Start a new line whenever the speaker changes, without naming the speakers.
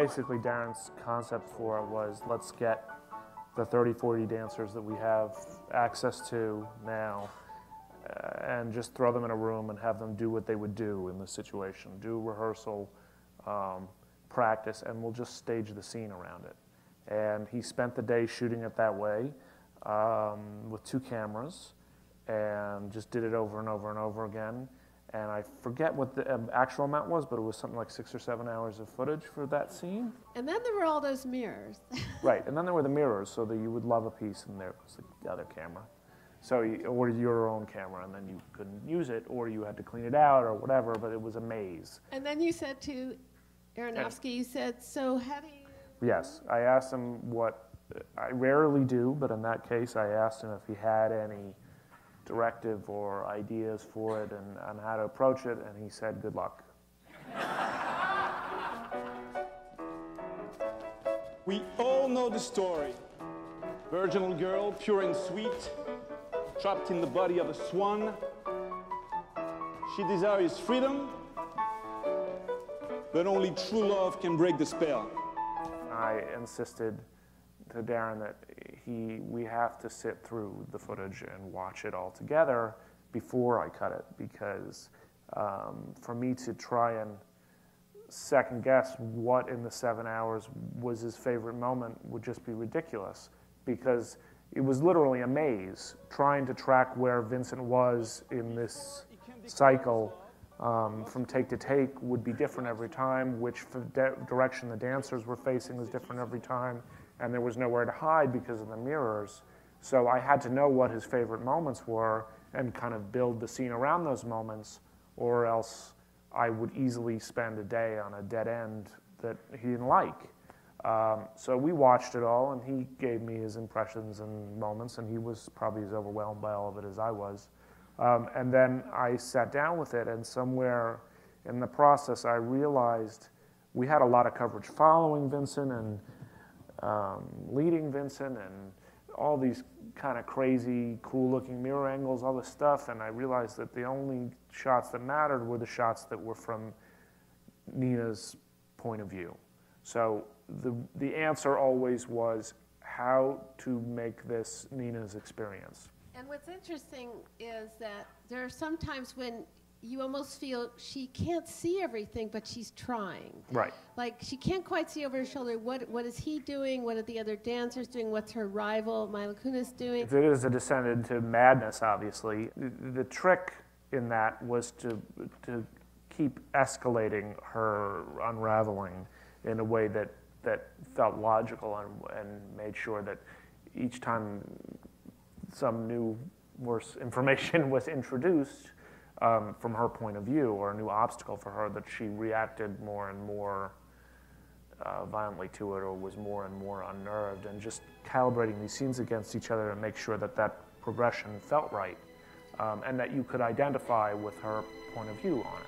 basically Darren's concept for it was, let's get the 30, 40 dancers that we have access to now and just throw them in a room and have them do what they would do in the situation. Do rehearsal, practice, and we'll just stage the scene around it. And he spent the day shooting it that way with 2 cameras and just did it over and over and over again. And I forget what the actual amount was, but it was something like 6 or 7 hours of footage for that scene.
And then there were all those mirrors.
Right, and then there were the mirrors, so that you would love a piece, and there was the other camera. So, or your own camera, and then you couldn't use it, or you had to clean it out, or whatever, but it was a maze.
And then you said to Aronofsky, you said, so how do you...
Yes, I asked him what, I rarely do, but in that case, I asked him if he had any directive or ideas for it and how to approach it, and he said, good luck.
We all know the story. Virginal girl, pure and sweet, trapped in the body of a swan. She desires freedom, but only true love can break the spell.
I insisted to Darren that we have to sit through the footage and watch it all together before I cut it, because for me to try and second guess what in the 7 hours was his favorite moment would just be ridiculous, because it was literally a maze trying to track where Vincent was in this cycle. From take to take would be different every time, which direction the dancers were facing was different every time, and there was nowhere to hide because of the mirrors. So I had to know what his favorite moments were and kind of build the scene around those moments, or else I would easily spend a day on a dead end that he didn't like. So we watched it all, and he gave me his impressions and moments, and he was probably as overwhelmed by all of it as I was. And then I sat down with it, and somewhere in the process I realized we had a lot of coverage following Vincent and leading Vincent and all these kind of crazy, cool-looking mirror angles, all this stuff, and I realized that the only shots that mattered were the shots that were from Nina's point of view. So the answer always was how to make this Nina's experience.
And what's interesting is that there are some times when you almost feel she can't see everything, but she's trying.
Right.
Like, she can't quite see over her shoulder. What is he doing? What are the other dancers doing? What's her rival, Mila Kunis, doing?
If it is a descent into madness, obviously, the trick in that was to keep escalating her unraveling in a way that felt logical and made sure that each time some new, worse information was introduced from her point of view, or a new obstacle for her, that she reacted more and more violently to it, or was more and more unnerved, and just calibrating these scenes against each other to make sure that that progression felt right, and that you could identify with her point of view on it.